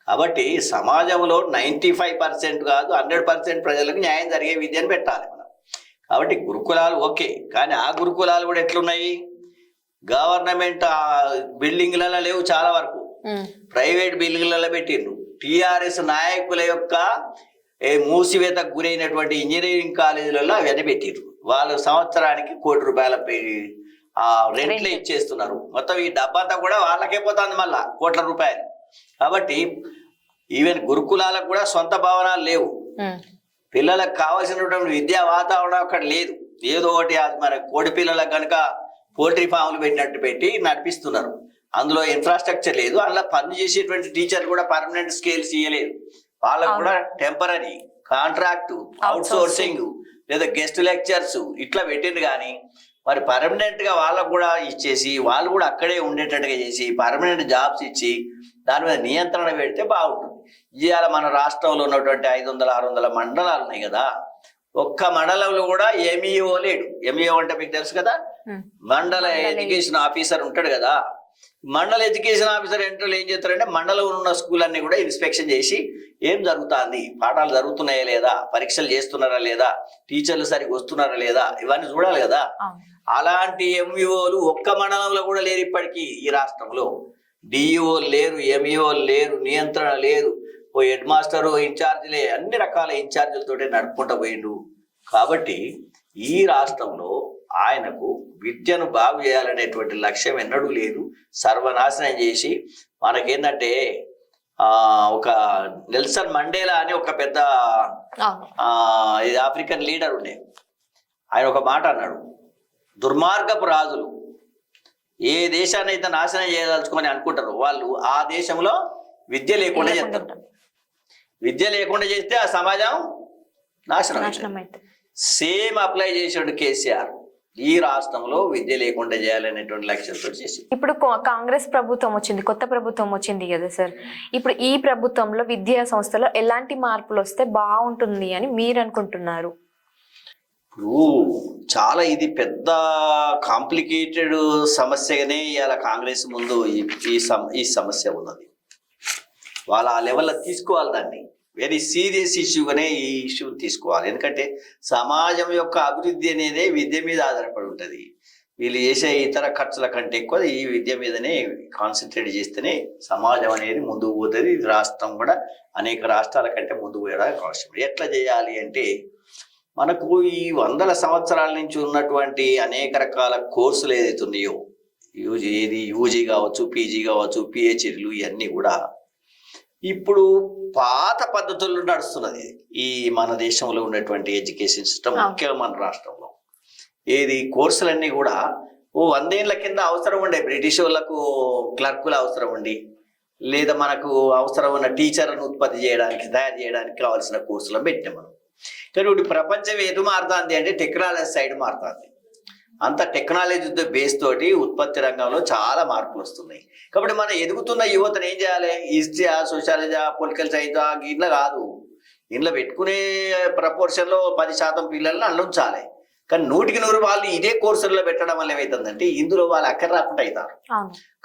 కాబట్టి సమాజంలో 95% కాదు 100% ప్రజలకు న్యాయం జరిగే విద్యను పెట్టాలి మనం. కాబట్టి గురుకులాలు ఓకే, కానీ ఆ గురుకులాలు కూడా ఎట్లున్నాయి, గవర్నమెంట్ బిల్డింగ్లలో లేవు, చాలా వరకు ప్రైవేట్ బిల్డింగ్లలో పెట్టిండ్రు. టిఆర్ఎస్ నాయకుల యొక్క మూసివేతకు గురైనటువంటి ఇంజనీరింగ్ కాలేజీలలో అవన్నీ పెట్టిండ్రు. వాళ్ళు సంవత్సరానికి ₹1,00,00,000 రెంట్లే ఇచ్చేస్తున్నారు. మొత్తం ఈ డబ్బంతా కూడా వాళ్ళకే పోతుంది, మళ్ళా ₹1,00,00,000. కాబట్టి ఈవెన్ గురుకులాలకు కూడా సొంత భవనాలు లేవు. పిల్లలకు కావాల్సినటువంటి విద్యా వాతావరణం అక్కడ లేదు. ఏదో ఒకటి మన కోడి పిల్లలకు కనుక పోల్ట్రీ ఫామ్లు పెట్టినట్టు పెట్టి నడిపిస్తున్నారు. అందులో ఇన్ఫ్రాస్ట్రక్చర్ లేదు. అందులో పని చేసేటువంటి టీచర్ కూడా పర్మనెంట్ స్కేల్స్ ఇవ్వలేదు. వాళ్ళకు కూడా టెంపరీ కాంట్రాక్ట్, అవుట్ సోర్సింగ్ లేదా గెస్ట్ లెక్చర్స్ ఇట్లా పెట్టింది. కానీ మరి పర్మనెంట్ గా వాళ్ళకు కూడా ఇచ్చేసి వాళ్ళు కూడా అక్కడే ఉండేటట్టుగా చేసి పర్మనెంట్ జాబ్స్ ఇచ్చి దాని మీద నియంత్రణ పెడితే బాగుంటుంది. ఇవాళ మన రాష్ట్రంలో ఉన్నటువంటి 500-600 మండలాలు ఉన్నాయి కదా, ఒక్క మండలంలో కూడా ఎంఈఓ లేడు. ఎంఈఓ అంటే మీకు తెలుసు కదా, మండల ఎడ్యుకేషన్ ఆఫీసర్ ఉంటాడు కదా. మండల ఎడ్యుకేషన్ ఆఫీసర్ ఎంట్రోలు ఏం చేస్తారంటే మండలంలో ఉన్న స్కూల్ అన్ని కూడా ఇన్స్పెక్షన్ చేసి ఏం జరుగుతుంది, పాఠాలు జరుగుతున్నాయా లేదా, పరీక్షలు చేస్తున్నారా లేదా, టీచర్లు సరిగ్గా వస్తున్నారా లేదా, ఇవన్నీ చూడాలి కదా. అలాంటి ఎంఈఓలు ఒక్క మండలంలో కూడా లేరు ఇప్పటికీ ఈ రాష్ట్రంలో. డిఈఓలు లేరు, ఎంఈఓలు లేరు, నియంత్రణ లేదు. ఓ హెడ్ మాస్టరు ఇన్ఛార్జీలే, అన్ని రకాల ఇన్ఛార్జీలతోటే నడుపుకుంటూ పోయిండు. కాబట్టి ఈ రాష్ట్రంలో ఆయనకు విద్యను బాగు చేయాలనేటువంటి లక్ష్యం ఎన్నడూ లేదు. సర్వనాశనం చేసి మనకేంటంటే ఒక నెల్సన్ మండేలా అని ఒక పెద్ద ఆఫ్రికన్ లీడర్ ఉండే, ఆయన ఒక మాట అన్నాడు, దుర్మార్గపు రాజులు ఏ దేశాన్ని అయితే నాశనం చేయదలుచుకొని అనుకుంటారు వాళ్ళు ఆ దేశంలో విద్య లేకుండా చేస్తారు. విద్య లేకుండా చేస్తే ఆ సమాజం నాశనం. సేమ్ అప్లై చేసాడు కేసీఆర్. ఈ రాష్ట్రంలో విద్య లేకుండా చేయాలనేటువంటి లక్ష్యంతో చేసి ఇప్పుడు కాంగ్రెస్ ప్రభుత్వం వచ్చింది, కొత్త ప్రభుత్వం వచ్చింది కదా సార్. ఇప్పుడు ఈ ప్రభుత్వంలో విద్యా సంస్థలో ఎలాంటి మార్పులు వస్తే బాగుంటుంది అని మీరు అనుకుంటున్నారు? ఇప్పుడు చాలా ఇది పెద్ద కాంప్లికేటెడ్ సమస్యగానే ఇవాళ కాంగ్రెస్ ముందు ఈ సమస్య ఉన్నది. వాళ్ళ ఆ లెవెల్లో తీసుకోవాలి, దాన్ని వెరీ సీరియస్ ఇష్యూగానే ఈ ఇష్యూ తీసుకోవాలి. ఎందుకంటే సమాజం యొక్క అభివృద్ధి అనేది విద్య మీద ఆధారపడి ఉంటుంది. వీళ్ళు చేసే ఇతర ఖర్చుల కంటే ఎక్కువ ఈ విద్య మీదనే కాన్సన్ట్రేట్ చేస్తేనే సమాజం అనేది ముందుకు పోతుంది. రాష్ట్రం కూడా అనేక రాష్ట్రాల కంటే ముందుకు పోయడానికి అవసరం. ఎట్లా చేయాలి అంటే మనకు ఈ 100 సంవత్సరాల నుంచి ఉన్నటువంటి అనేక రకాల కోర్సులు ఏదైతే ఉన్నాయో, యూజీ కావచ్చు, పీజీ కావచ్చు, పిహెచ్డీలు, ఇవన్నీ కూడా ఇప్పుడు పాత పద్ధతుల్లో నడుస్తున్నది. ఈ మన దేశంలో ఉన్నటువంటి ఎడ్యుకేషన్ సిస్టమ్, ముఖ్యంగా మన రాష్ట్రంలో కోర్సులన్నీ కూడా 100 ఏళ్ల కింద అవసరం ఉండే. బ్రిటిష్ వాళ్ళకు క్లర్కులు అవసరం ఉండి, లేదా మనకు అవసరం ఉన్న టీచర్లను ఉత్పత్తి చేయడానికి, తయారు చేయడానికి కావాల్సిన కోర్సులను పెట్టినాం మనం. కానీ ఇప్పుడు ప్రపంచం ఎటు మారుతుంది అంటే టెక్నాలజీ సైడ్ మారుతుంది. అంత టెక్నాలజీ బేస్ తోటి ఉత్పత్తి రంగంలో చాలా మార్పులు వస్తున్నాయి. కాబట్టి మనం ఎదుగుతున్న యువతను ఏం చేయాలి, హిస్టరీ, సోషాలజీ, పొలిటికల్ సైన్స్ ఇట్లా కాదు, ఇంట్లో పెట్టుకునే ప్రపోర్షన్లో 10% పిల్లల్ని అందులో ఉంచాలి. కానీ 100% వాళ్ళు ఇదే కోర్సుల్లో పెట్టడం వల్ల ఏమవుతుందంటే ఇందులో వాళ్ళు అక్కడ రాకుండా అవుతారు.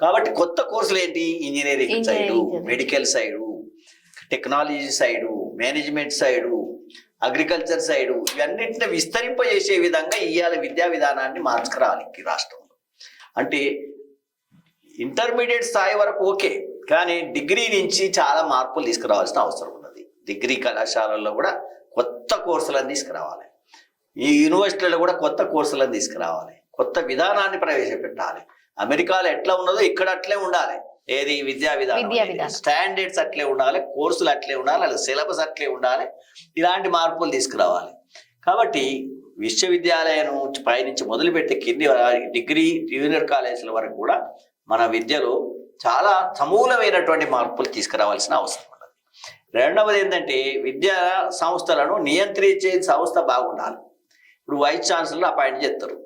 కాబట్టి కొత్త కోర్సులు ఏంటి, engineering side, medical side, technology side, management side, agriculture side, ఇవన్నింటిని విస్తరింపజేసే విధంగా ఇవాళ విద్యా విధానాన్ని మార్చుకురావాలి ఈ రాష్ట్రంలో. అంటే ఇంటర్మీడియట్ స్థాయి వరకు ఓకే, కానీ డిగ్రీ నుంచి చాలా మార్పులు తీసుకురావాల్సిన అవసరం ఉన్నది. డిగ్రీ కళాశాలల్లో కూడా కొత్త కోర్సులను తీసుకురావాలి. ఈ యూనివర్సిటీలో కూడా కొత్త కోర్సులను తీసుకురావాలి. కొత్త విధానాన్ని ప్రవేశపెట్టాలి. అమెరికాలో ఎట్లా ఉన్నదో ఇక్కడ అట్లే ఉండాలి. ఏది విద్యా విధానం, స్టాండర్డ్స్ అట్లే ఉండాలి, కోర్సులు అట్లే ఉండాలి, అలా సిలబస్ అట్లే ఉండాలి. ఇలాంటి మార్పులు తీసుకురావాలి. కాబట్టి విశ్వవిద్యాలయం పైనుంచి మొదలుపెట్టి కింది డిగ్రీ, జూనియర్ కాలేజీల వరకు కూడా మన విద్యలో చాలా సమూలమైనటువంటి మార్పులు తీసుకురావాల్సిన అవసరం ఉన్నది. రెండవది ఏంటంటే విద్యా సంస్థలను నియంత్రించే సంస్థ బాగుండాలి. ఇప్పుడు వైస్ ఛాన్సలర్ అపాయింట్ చేస్తారు.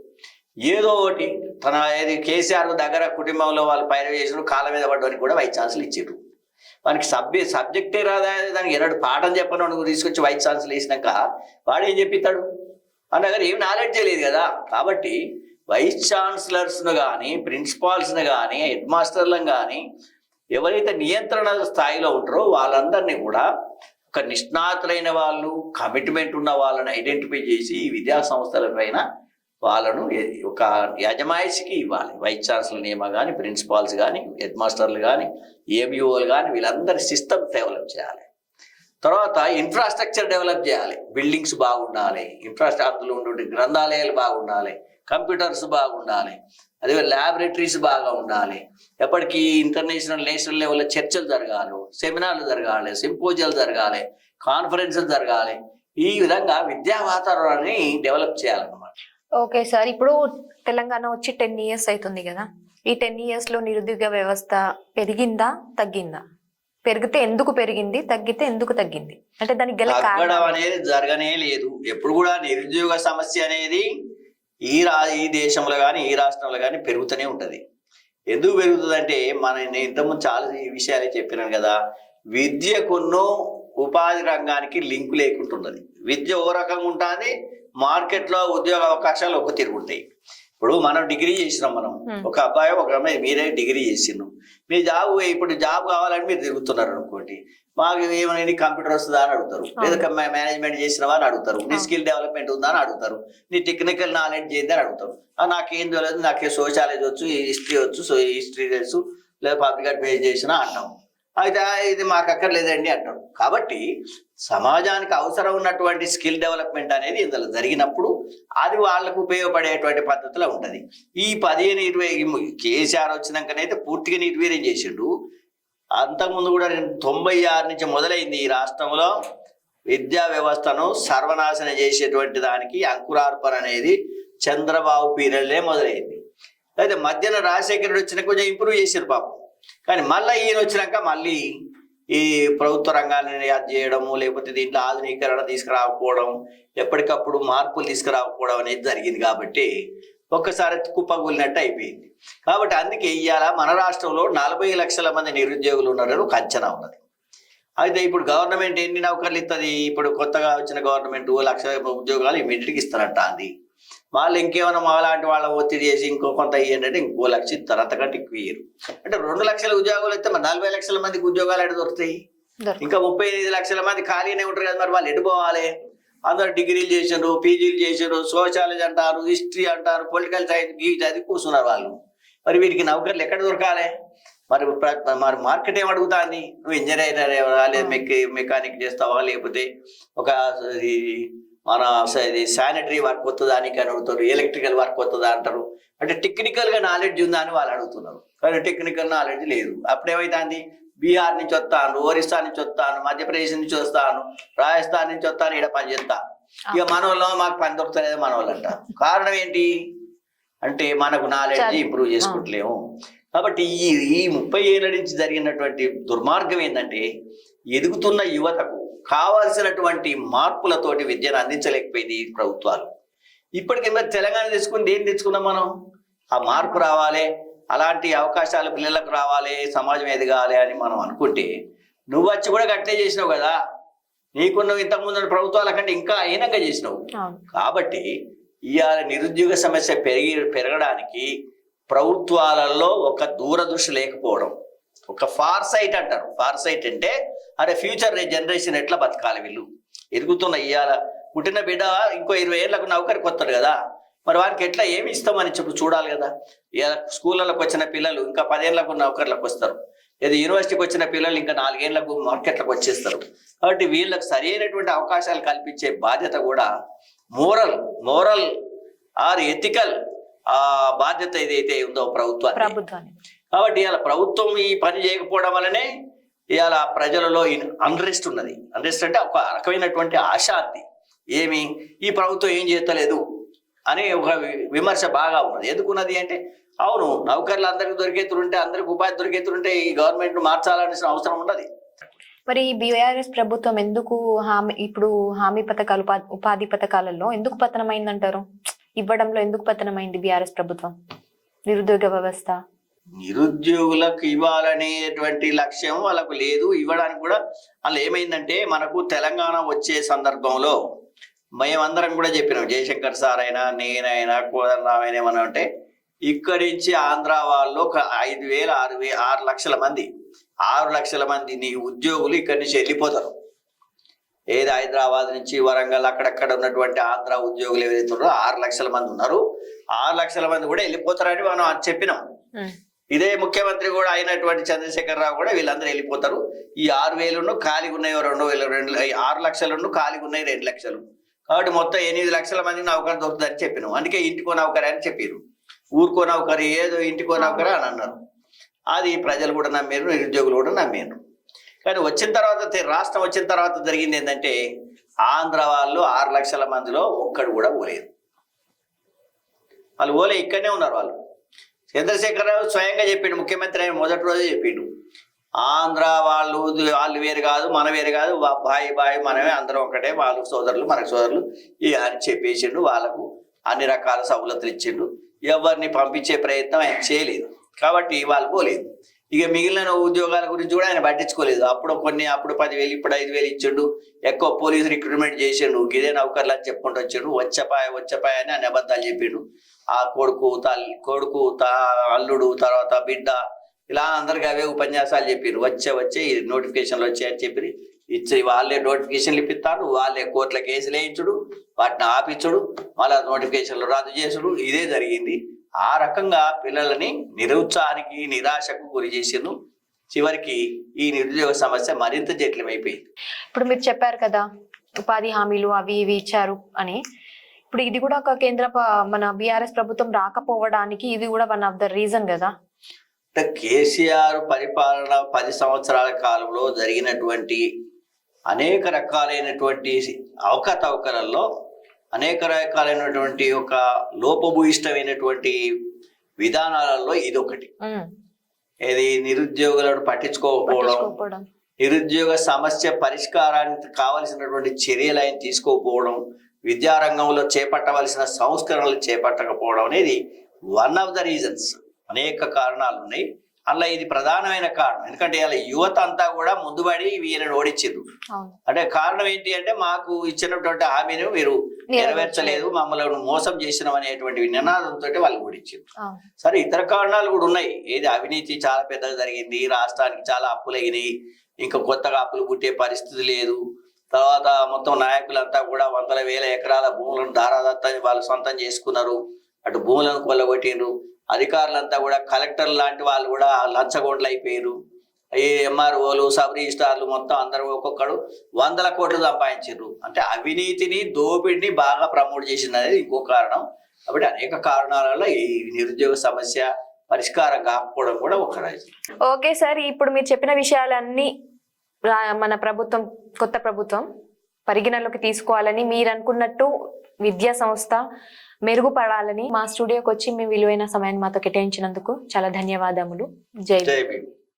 ఏదో ఒకటి తన కేసీఆర్ దగ్గర కుటుంబంలో వాళ్ళు పైన చేసిన కాళ్ళ మీద పడ్డానికి కూడా వైస్ ఛాన్సలర్ ఇచ్చారు. వానికి సబ్జెక్టే రాదా, దానికి ఎన్నడు పాఠం చెప్పను తీసుకొచ్చి వైస్ ఛాన్సలర్ వేసినాక వాడు ఏం చెప్పిస్తాడు? అన్నగారు ఏం నాలెడ్జే లేదు కదా. కాబట్టి వైస్ ఛాన్సలర్స్ను కానీ ప్రిన్సిపాల్స్ను కానీ హెడ్ మాస్టర్లను కానీ ఎవరైతే నియంత్రణ స్థాయిలో ఉంటారో వాళ్ళందరినీ కూడా ఒక నిష్ణాతులైన వాళ్ళు, కమిట్మెంట్ ఉన్న వాళ్ళని ఐడెంటిఫై చేసి ఈ విద్యా సంస్థల పైన వాళ్ళను ఒక యజమాయిషికి ఇవ్వాలి. వైస్ ఛాన్సలర్ నియమ కానీ, ప్రిన్సిపాల్స్ కానీ, హెడ్ మాస్టర్లు కానీ, ఏబిఓలు కానీ వీళ్ళందరి సిస్టమ్ డెవలప్ చేయాలి. తర్వాత ఇన్ఫ్రాస్ట్రక్చర్ డెవలప్ చేయాలి. బిల్డింగ్స్ బాగుండాలి, అందులో ఉండే గ్రంథాలయాలు బాగుండాలి, కంప్యూటర్స్ బాగుండాలి, అదే ల్యాబొరేటరీస్ బాగా ఉండాలి. ఎప్పటికీ ఇంటర్నేషనల్ నేషనల్ లెవెల్లో చర్చలు జరగాలి, సెమినార్లు జరగాలి, సింపోజియాలు జరగాలి, కాన్ఫరెన్సులు జరగాలి. ఈ విధంగా విద్యా వాతావరణాన్ని డెవలప్ చేయాలన్నమాట. ఓకే సార్, ఇప్పుడు తెలంగాణ వచ్చి 10 years అవుతుంది కదా. ఈ 10 years లో నిరుద్యోగ వ్యవస్థ పెరిగిందా తగ్గిందా? పెరిగితే ఎందుకు పెరిగింది, తగ్గితే ఎందుకు తగ్గింది? అంటే దానికి గల తగ్గడం అనేది జరగనే లేదు. ఎప్పుడు కూడా నిరుద్యోగ సమస్య అనేది ఈ దేశంలో కానీ ఈ రాష్ట్రంలో కానీ పెరుగుతూనే ఉంటది. ఎందుకు పెరుగుతుంది అంటే నేను ఇంతకుముందు చాలా విషయాలే చెప్పినాను కదా. విద్యకును ఉపాధి రంగానికి లింకు లేకుంటున్నది. విద్య ఓ రకంగా ఉంటుంది, మార్కెట్లో ఉద్యోగ అవకాశాలు ఒక తిరుగుతాయి. ఇప్పుడు మనం డిగ్రీ చేసినాం, మనం ఒక అబ్బాయి ఒక అమ్మాయి, మీరే డిగ్రీ చేసినాం, మీ ఇప్పుడు జాబ్ కావాలని మీరు తిరుగుతున్నారు అనుకోండి, మాకు ఏమైనా కంప్యూటర్ వస్తుందా అని అడుగుతారు, లేదా మేనేజ్మెంట్ చేసినవా అని అడుగుతారు, నీ స్కిల్ డెవలప్మెంట్ ఉందా అని అడుగుతారు, నీ టెక్నికల్ నాలెడ్జ్ ఏంది అని అడుగుతారు. నాకేం తెలియదు, నాకే సోషాలజీ వచ్చు, హిస్టరీ వచ్చు, హిస్టరీ తెలుసు, లేదా పబ్లిక్ అడ్వైజ్ చేసినా అంటాం. అయితే ఇది మాకు అక్కర్లేదండి అంటాడు. కాబట్టి సమాజానికి అవసరం ఉన్నటువంటి స్కిల్ డెవలప్మెంట్ అనేది ఇందులో జరిగినప్పుడు అది వాళ్ళకు ఉపయోగపడేటువంటి పద్ధతిలో ఉంటుంది. ఈ 15-20 కేసీఆర్ వచ్చినాకనైతే పూర్తిగా నిర్వీర్యం చేసిండు. అంతకుముందు కూడా 96 నుంచి మొదలైంది ఈ రాష్ట్రంలో విద్యా వ్యవస్థను సర్వనాశనం చేసేటువంటి దానికి అంకురార్పణ అనేది చంద్రబాబు పీరియడ్లే మొదలైంది. అయితే మధ్యన రాజశేఖర రెడ్డి వచ్చినా కొంచెం ఇంప్రూవ్ చేశారు పాపం. కానీ మళ్ళీ ఈయన వచ్చినాక మళ్ళీ ఈ ప్రభుత్వ రంగాన్ని అది చేయడము, లేకపోతే దీంట్లో ఆధునీకరణ తీసుకురాకపోవడం, ఎప్పటికప్పుడు మార్పులు తీసుకురాకపోవడం అనేది జరిగింది. కాబట్టి ఒక్కసారి కుప్పగూలినట్టు అయిపోయింది. కాబట్టి అందుకే ఇవాళ మన రాష్ట్రంలో 40 లక్షల మంది నిరుద్యోగులు ఉన్నారని ఒక అంచనా ఉన్నది. అయితే ఇప్పుడు గవర్నమెంట్ ఎన్ని నౌకర్లు ఇస్తుంది? ఇప్పుడు కొత్తగా వచ్చిన గవర్నమెంట్ 1 లక్ష ఉద్యోగాలు ఇమీడియట్గా ఇస్తారంట. అది వాళ్ళు ఇంకేమైనా మాలాంటి వాళ్ళ ఒత్తిడి చేసి ఇంకో కొంత ఇయ్యంటే ఇంకో 1 లక్ష ఇస్తారు, అంతకంటే ఎక్కువ ఇయ్యరు. అంటే 2 లక్షల ఉద్యోగాలు అయితే మరి 40 లక్షల మందికి ఉద్యోగాలు ఎక్కడ దొరుకుతాయి? ఇంకా 35 లక్షల మంది ఖాళీనే ఉంటారు కదా. మరి వాళ్ళు ఎటు పోవాలి? అందరు డిగ్రీలు చేసారు, పీజీలు చేసారు, సోషాలజీ అంటారు, హిస్టరీ అంటారు, పొలిటికల్ సైన్స్ చదివి కూర్చున్నారు వాళ్ళు. మరి వీరికి నౌకర్లు ఎక్కడ దొరకాలి? మరి మార్కెట్ ఏం అడుగుతుంది? నువ్వు ఇంజనీర్ లేదా మెకానిక్ చేస్తావా, లేకపోతే ఒక మన శానిటరీ వర్క్ వస్తుందా అని అడుగుతారు, ఎలక్ట్రికల్ వర్క్ వస్తుందా అంటారు. అంటే టెక్నికల్గా నాలెడ్జ్ ఉందా అని వాళ్ళు అడుగుతున్నారు. కానీ టెక్నికల్ నాలెడ్జ్ లేదు. అప్పుడేమైతుంది? బీహార్ నుంచి వస్తాను, ఒరిస్సా నుంచి వస్తాను, మధ్యప్రదేశ్ నుంచి వస్తాను, రాజస్థాన్ నుంచి వస్తాను, ఇక్కడ పని చేస్తాను. ఇక మన వాళ్ళు మాకు పని దొరుకుతలేదు మన వాళ్ళు అంట. కారణం ఏంటి అంటే మనకు నాలెడ్జ్ ఇంప్రూవ్ చేసుకుంటలేము. కాబట్టి ఈ 30 ఏళ్ళ నుంచి జరిగినటువంటి దుర్మార్గం ఏంటంటే ఎదుగుతున్న యువతకు కావాల్సినటువంటి మార్పులతోటి విద్యను అందించలేకపోయింది ఈ ప్రభుత్వాలు. ఇప్పటికే మరి తెలంగాణ తెచ్చుకుని ఏం తెచ్చుకున్నాం మనం? ఆ మార్పు రావాలి, అలాంటి అవకాశాలు పిల్లలకు రావాలి, సమాజం ఎదగాలి అని మనం అనుకుంటే నువ్వు వచ్చి కూడా గట్టే చేసినావు కదా. నీకున్న ఇంతకుముందు ప్రభుత్వాల కంటే ఇంకా హీనంగా చేసినావు. కాబట్టి ఇవాళ నిరుద్యోగ సమస్య పెరగడానికి ప్రభుత్వాలలో ఒక దూరదృష్టి లేకపోవడం, ఒక ఫార్ సైట్ అంటారు. ఫార్ సైట్ అంటే అరే ఫ్యూచర్ జనరేషన్ ఎట్లా బతకాలి, వీళ్ళు ఎదుగుతున్న ఇవాళ పుట్టిన బిడ్డ ఇంకో 20 ఏళ్ళకు నౌకరికి వస్తాడు కదా. మరి వారికి ఎట్లా ఏమి ఇస్తామని చూడాలి కదా. స్కూళ్ళలోకి వచ్చిన పిల్లలు ఇంకా 10 ఏళ్లకు నౌకర్లకు వస్తారు, లేదా యూనివర్సిటీకి వచ్చిన పిల్లలు ఇంకా 4 ఏళ్లకు మార్కెట్లకు వచ్చేస్తారు. కాబట్టి వీళ్ళకి సరి అయినటువంటి అవకాశాలు కల్పించే బాధ్యత కూడా మోరల్ ఆర్ ఎథికల్ బాధ్యత ఏదైతే ఉందో ప్రభుత్వాన్ని. కాబట్టి ఇవాళ ప్రభుత్వం ఈ పని చేయకపోవడం వల్లనే ఇవాళ ప్రజలలో అన్రెస్ట్ ఉన్నది. అన్రెస్ట్ అంటే ఒక రకమైనటువంటి అశాంతి. ఏమి ఈ ప్రభుత్వం ఏం చేస్తలేదు అనే ఒక విమర్శ బాగా ఉన్నది. ఎందుకున్నది అంటే అవును, నౌకర్లు అందరికి దొరికేతుంటే, అందరికి ఉపాధి దొరికేతుంటే ఈ గవర్నమెంట్ మార్చాలనే అవసరం ఉన్నది. మరి బీఆర్ఎస్ ప్రభుత్వం ఎందుకు ఇప్పుడు హామీ పథకాలు, ఉపాధి పథకాలలో ఎందుకు పతనమైందంటారు? ఇవ్వడంలో ఎందుకు పతనమైంది బీఆర్ఎస్ ప్రభుత్వం? నిరుద్యోగ వ్యవస్థ నిరుద్యోగులకు ఇవ్వాలనేటువంటి లక్ష్యం వాళ్ళకు లేదు. ఇవ్వడానికి కూడా వాళ్ళు ఏమైందంటే మనకు తెలంగాణ వచ్చే సందర్భంలో మేమందరం కూడా చెప్పినాం, జయశంకర్ సార్ అయినా నేనైనా కోదండరామైనా ఏమన్నా అంటే ఇక్కడి నుంచి ఆంధ్ర వాళ్ళు ఒక 5,000 6 లక్షల మంది 6 లక్షల మంది నీ ఉద్యోగులు ఇక్కడి నుంచి వెళ్ళిపోతారు. ఏది హైదరాబాద్ నుంచి వరంగల్ అక్కడక్కడ ఉన్నటువంటి ఆంధ్ర ఉద్యోగులు ఎవరైతే ఉన్నారో 6 లక్షల మంది ఉన్నారు. 6 లక్షల మంది కూడా వెళ్ళిపోతారని మనం చెప్పినాం. ఇదే ముఖ్యమంత్రి కూడా అయినటువంటి చంద్రశేఖరరావు కూడా వీళ్ళందరూ వెళ్ళిపోతారు. ఈ 6,000 ఖాళీగా ఉన్నాయి 6 లక్షలను ఖాళీగా ఉన్నాయి 2 లక్షలు. కాబట్టి మొత్తం 8 లక్షల మందికి నౌకరు దొరుకుతుందని చెప్పినాం. అందుకే ఇంటికో నౌకరి అని చెప్పారు. ఊరుకో నౌకరి ఏదో ఇంటికో నౌకరి అని అన్నారు. అది ప్రజలు కూడా నమ్మారు, నిరుద్యోగులు కూడా నమ్మారు. కానీ వచ్చిన తర్వాత రాష్ట్రం వచ్చిన తర్వాత జరిగింది ఏంటంటే ఆంధ్ర వాళ్ళు 6 లక్షల మందిలో ఒక్కడు కూడా పోలేదు. వాళ్ళు పోలే, ఇక్కడనే ఉన్నారు. వాళ్ళు చంద్రశేఖరరావు స్వయంగా చెప్పిండు, ముఖ్యమంత్రి అయిన మొదటి రోజే చెప్పిండు, ఆంధ్ర వాళ్ళు వేరు కాదు మన వేరు కాదు, బాయి మనమే అందరం ఒకటే, వాళ్ళు సోదరులు మనకు సోదరులు అని చెప్పేసిండు. వాళ్ళకు అన్ని రకాల సౌలతులు ఇచ్చిండు. ఎవరిని పంపించే ప్రయత్నం ఆయన చేయలేదు. కాబట్టి వాళ్ళు పోలేదు. ఇక మిగిలిన ఉద్యోగాల గురించి కూడా ఆయన పట్టించుకోలేదు. అప్పుడు 10,000 ఇప్పుడు 5,000 ఇచ్చిండు. ఎక్కువ పోలీసు రిక్రూట్మెంట్ చేసిండు. ఇదే నౌకర్లు అని చెప్పుకుంటూ వచ్చాడు. వచ్చపాయ అని అన్ని అబద్ధాలు చెప్పిండు. ఆ కొడుకు అల్లుడు తర్వాత బిడ్డ ఇలా అందరికి అవే ఉపన్యాసాలు చెప్పారు. వచ్చే ఈ నోటిఫికేషన్లు వచ్చాయని చెప్పి ఇచ్చి వాళ్ళే నోటిఫికేషన్లు ఇప్పిస్తారు. వాళ్ళే కోర్టుల కేసులు వేయించుడు, వాటిని ఆపించుడు, మళ్ళా నోటిఫికేషన్లు రద్దు చేసుడు, ఇదే జరిగింది. ఆ రకంగా పిల్లలని నిరుత్సాహానికి నిరాశకు గురి చేసిండు. చివరికి ఈ నిరుద్యోగ సమస్య మరింత జటిలమైపోయింది. ఇప్పుడు మీరు చెప్పారు కదా ఉపాధి హామీలు అవి ఇవి ఇచ్చారు అని. ఇప్పుడు ఇది కూడా ఒక మన బీఆర్ఎస్ ప్రభుత్వం రాకపోవడానికి ఇది కూడా వన్ ఆఫ్ ద రీజన్ కదా. కేసీఆర్ పరిపాలన 10 సంవత్సరాల కాలంలో జరిగినటువంటి అనేక రకాలైనటువంటి అవకతవకలలో అనేక రకాలైనటువంటి ఒక లోపభూయిష్టమైనటువంటి విధానాలలో ఇదొకటి. ఇది నిరుద్యోగులను పట్టించుకోకపోవడం, నిరుద్యోగ సమస్య పరిష్కారానికి కావలసినటువంటి చర్యలు ఆయన తీసుకోకపోవడం, విద్యారంగంలో చేపట్టవలసిన సంస్కరణలు చేపట్టకపోవడం అనేది వన్ ఆఫ్ ద రీజన్స్. అనేక కారణాలు ఉన్నాయి. అలా ఇది ప్రధానమైన కారణం. ఎందుకంటే ఇలా యువత అంతా కూడా ముందుబడి వీళ్ళని ఓడించారు. అంటే కారణం ఏంటి అంటే మాకు ఇచ్చినటువంటి హామీని మీరు నెరవేర్చలేదు, మమ్మల్ని మోసం చేసినాం అనేటువంటి నినాదంతో వాళ్ళు ఓడించారు. సరే, ఇతర కారణాలు కూడా ఉన్నాయి. ఏది అవినీతి చాలా పెద్దగా జరిగింది, రాష్ట్రానికి చాలా అప్పులు అయినాయి, ఇంకా కొత్తగా అప్పులు పుట్టే పరిస్థితి లేదు. తర్వాత మొత్తం నాయకులంతా కూడా 100,000 ఎకరాల భూములను దారాదత్తాన్ని వాళ్ళు సొంతం చేసుకున్నారు. అటు భూములను కొల్లగొట్టిండ్రు. అధికారులంతా కూడా కలెక్టర్ లాంటి వాళ్ళు కూడా లంచగొండలు అయిపోయారు. ఈ ఎంఆర్ఓలు సబ్ రిజిస్ట్రార్లు మొత్తం అందరూ ఒక్కొక్కడు 100 కోట్లు సంపాదించారు. అంటే అవినీతిని దోపిడిని బాగా ప్రమోట్ చేసింది అనేది ఇంకో కారణం. కాబట్టి అనేక కారణాలలో ఈ నిరుద్యోగ సమస్య పరిష్కారం కాకపోవడం కూడా ఒక రీజన్. ఓకే సార్, ఇప్పుడు మీరు చెప్పిన విషయాలన్నీ మన ప్రభుత్వం, కొత్త ప్రభుత్వం పరిగణలోకి తీసుకోవాలని మీరు అనుకున్నట్టు విద్యా సంస్థ మెరుగుపడాలని మా స్టూడియోకి వచ్చి మీ విలువైన సమయాన్ని మాతో కేటాయించినందుకు చాలా ధన్యవాదములు. జై భీమ్.